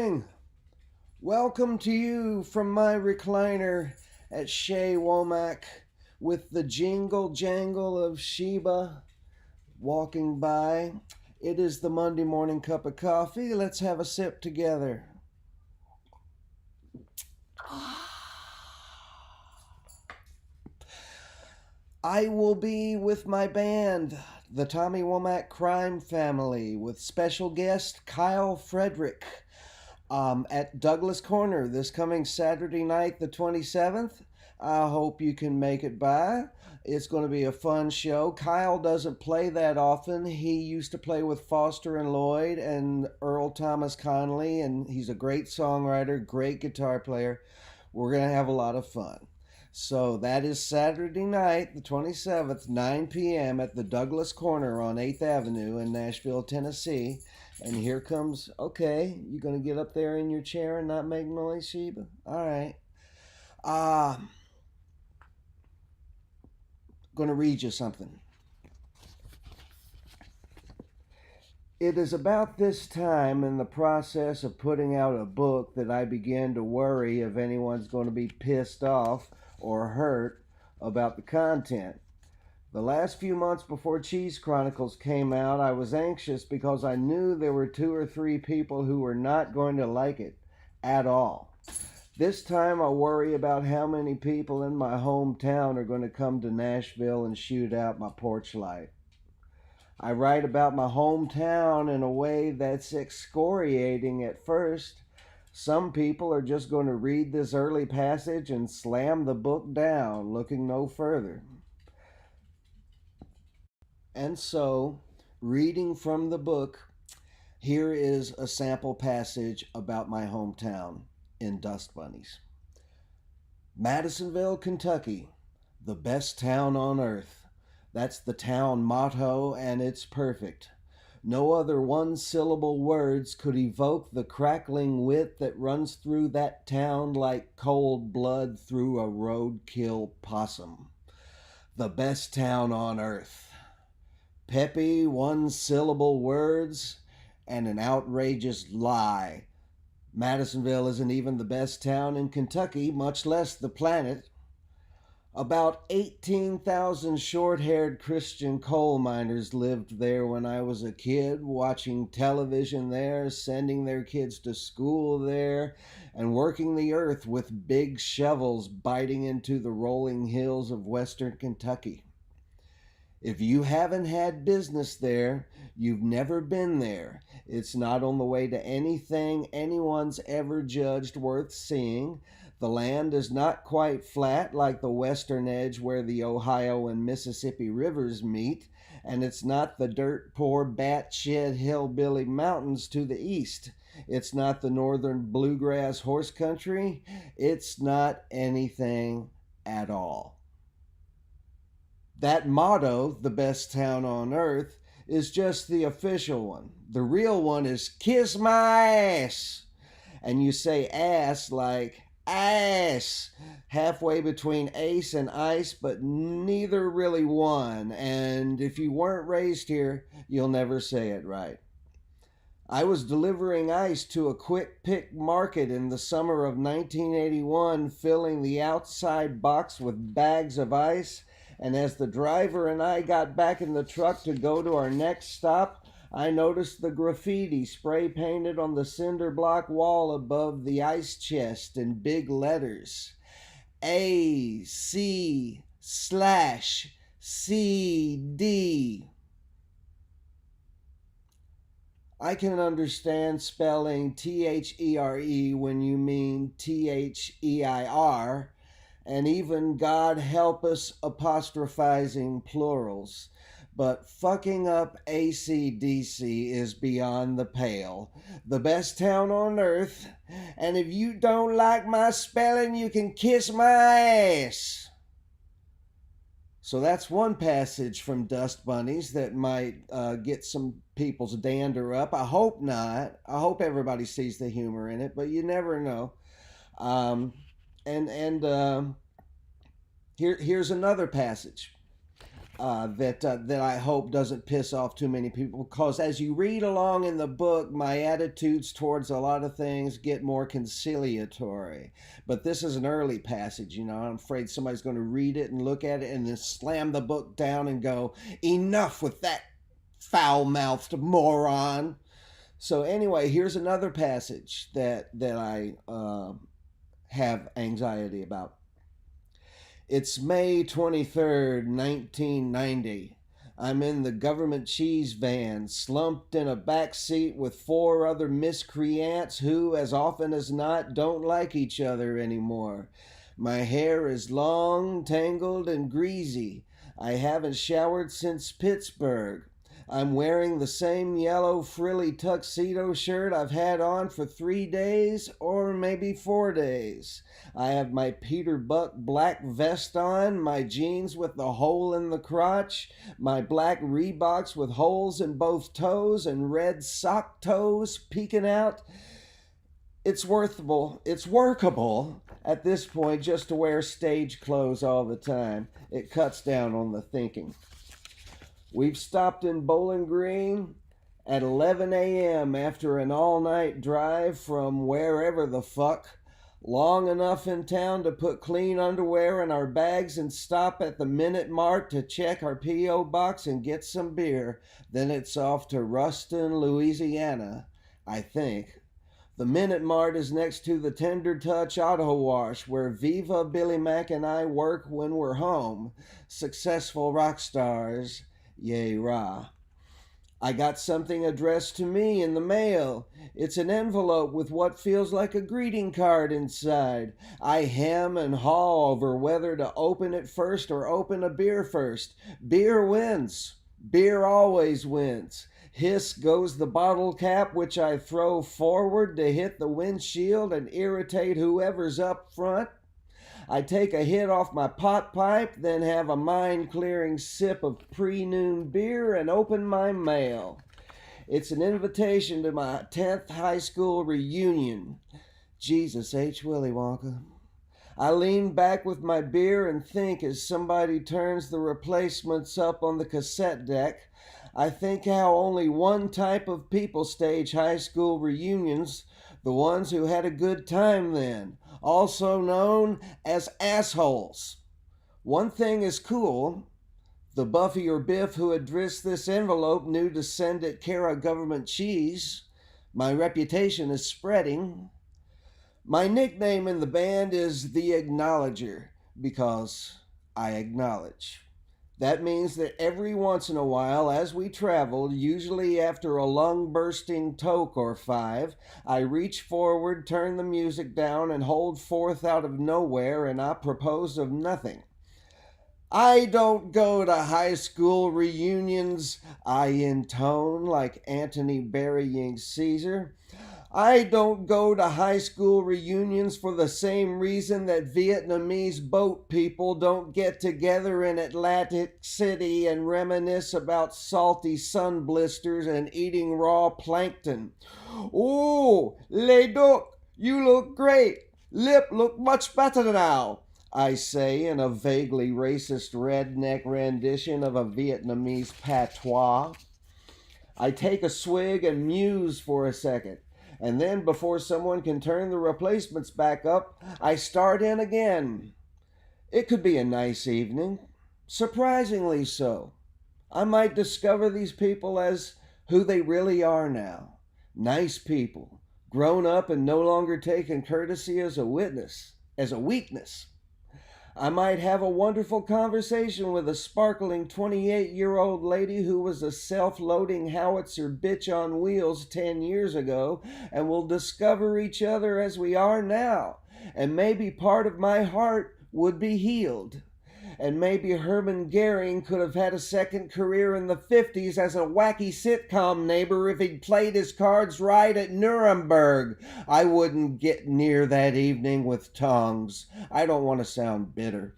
morning. Welcome to you from my recliner at Shea Womack with the jingle jangle of Sheba walking by. It is the Monday morning cup of coffee. Let's have a sip together. I will be with my band, the Tommy Womack Crime Family, with special guest Kyle Frederick at Douglas Corner this coming Saturday night, the 27th. I hope you can make it by. It's going to be a fun show. Kyle doesn't play that often. He used to play with Foster and Lloyd and Earl Thomas Conley, and he's a great songwriter, great guitar player. We're going to have a lot of fun. So that is Saturday night, the 27th, 9 p.m. at the Douglas Corner on 8th Avenue in Nashville, Tennessee. And here comes, okay, you going to get up there in your chair and not make noise, Sheba? All right. Going to read you something. It is about this time in the process of putting out a book that I began to worry if anyone's going to be pissed off or hurt about the content. The last few months before Cheese Chronicles came out, I was anxious because I knew there were 2 or 3 people who were not going to like it at all. This time I worry about how many people in my hometown are going to come to Nashville and shoot out my porch light. I write about my hometown in a way that's excoriating at first. Some people are just going to read this early passage and slam the book down, looking no further. And so, reading from the book, here is a sample passage about my hometown in Dust Bunnies. Madisonville, Kentucky, the best town on earth. That's the town motto, and it's perfect. No other one-syllable words could evoke the crackling wit that runs through that town like cold blood through a roadkill possum. The best town on earth. Peppy one-syllable words and an outrageous lie. Madisonville isn't even the best town in Kentucky, much less the planet. About 18,000 short-haired Christian coal miners lived there when I was a kid, watching television there, sending their kids to school there, and working the earth with big shovels biting into the rolling hills of western Kentucky. If you haven't had business there, you've never been there. It's not on the way to anything anyone's ever judged worth seeing. The land is not quite flat like the western edge where the Ohio and Mississippi rivers meet, and it's not the dirt-poor, bat-shed hillbilly mountains to the east. It's not the northern bluegrass horse country. It's not anything at all. That motto, the best town on earth, is just the official one. The real one is kiss my ass. And you say ass like ass, halfway between ace and ice, but neither really one. And if you weren't raised here, you'll never say it right. I was delivering ice to a quick pick market in the summer of 1981, filling the outside box with bags of ice. And as the driver and I got back in the truck to go to our next stop, I noticed the graffiti spray painted on the cinder block wall above the ice chest in big letters. AC/CD. I can understand spelling THERE when you mean THEIR, and even God help us apostrophizing plurals. But fucking up AC/DC is beyond the pale. The best town on earth, and if you don't like my spelling, you can kiss my ass. So that's one passage from Dust Bunnies that might get some people's dander up. I hope not. I hope everybody sees the humor in it, but you never know. Here's another passage. that I hope doesn't piss off too many people, because as you read along in the book, my attitudes towards a lot of things get more conciliatory. But this is an early passage, you know. I'm afraid somebody's going to read it and look at it and then slam the book down and go, enough with that foul-mouthed moron. So anyway, here's another passage that I have anxiety about. It's May 23rd, 1990. I'm in the government cheese van, slumped in a back seat with 4 other miscreants who, as often as not, don't like each other anymore. My hair is long, tangled, and greasy. I haven't showered since Pittsburgh. I'm wearing the same yellow frilly tuxedo shirt I've had on for 3 days, or maybe 4 days. I have my Peter Buck black vest on, my jeans with the hole in the crotch, my black Reeboks with holes in both toes and red sock toes peeking out. It's workable at this point just to wear stage clothes all the time. It cuts down on the thinking. We've stopped in Bowling Green at 11 a.m. after an all-night drive from wherever the fuck, long enough in town to put clean underwear in our bags and stop at the Minute Mart to check our P.O. box and get some beer. Then it's off to Ruston, Louisiana, I think. The Minute Mart is next to the Tender Touch Auto Wash, where Viva, Billy Mack, and I work when we're home. Successful rock stars. Yay, rah. I got something addressed to me in the mail. It's an envelope with what feels like a greeting card inside. I hem and haw over whether to open it first or open a beer first. Beer wins. Beer always wins. Hiss goes the bottle cap, which I throw forward to hit the windshield and irritate whoever's up front. I take a hit off my pot pipe, then have a mind-clearing sip of pre-noon beer and open my mail. It's an invitation to my 10th high school reunion. Jesus H. Willy Wonka. I lean back with my beer and think as somebody turns the replacements up on the cassette deck. I think how only one type of people stage high school reunions, the ones who had a good time then, also known as assholes. One thing is cool. The Buffy or Biff who addressed this envelope knew to send it care of government cheese. My reputation is spreading. My nickname in the band is the Acknowledger because I acknowledge. That means that every once in a while, as we travel, usually after a lung-bursting toke or 5, I reach forward, turn the music down, and hold forth out of nowhere an apropos of nothing. I don't go to high school reunions, I intone like Antony burying Caesar. I don't go to high school reunions for the same reason that Vietnamese boat people don't get together in Atlantic City and reminisce about salty sun blisters and eating raw plankton. Oh, les duc, you look great. Lip look much better now, I say in a vaguely racist redneck rendition of a Vietnamese patois. I take a swig and muse for a second. And then, before someone can turn the replacements back up, I start in again. It could be a nice evening. Surprisingly so. I might discover these people as who they really are now. Nice people, grown up and no longer taking courtesy as a weakness. I might have a wonderful conversation with a sparkling 28-year-old lady who was a self-loading howitzer bitch on wheels 10 years ago, and we'll discover each other as we are now, and maybe part of my heart would be healed. And maybe Herman Goering could have had a second career in the 50s as a wacky sitcom neighbor if he'd played his cards right at Nuremberg. I wouldn't get near that evening with tongs. I don't want to sound bitter.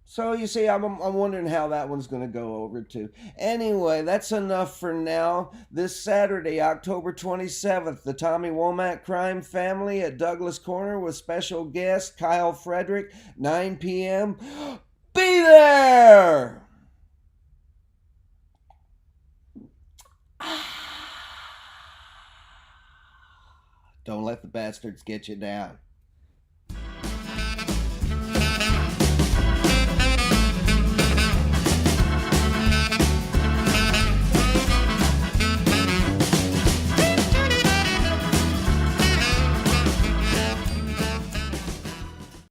So you see, I'm wondering how that one's going to go over too. Anyway, that's enough for now. This Saturday, October 27th, the Tommy Womack Crime Family at Douglas Corner with special guest Kyle Frederick, 9 p.m. be there! Don't let the bastards get you down.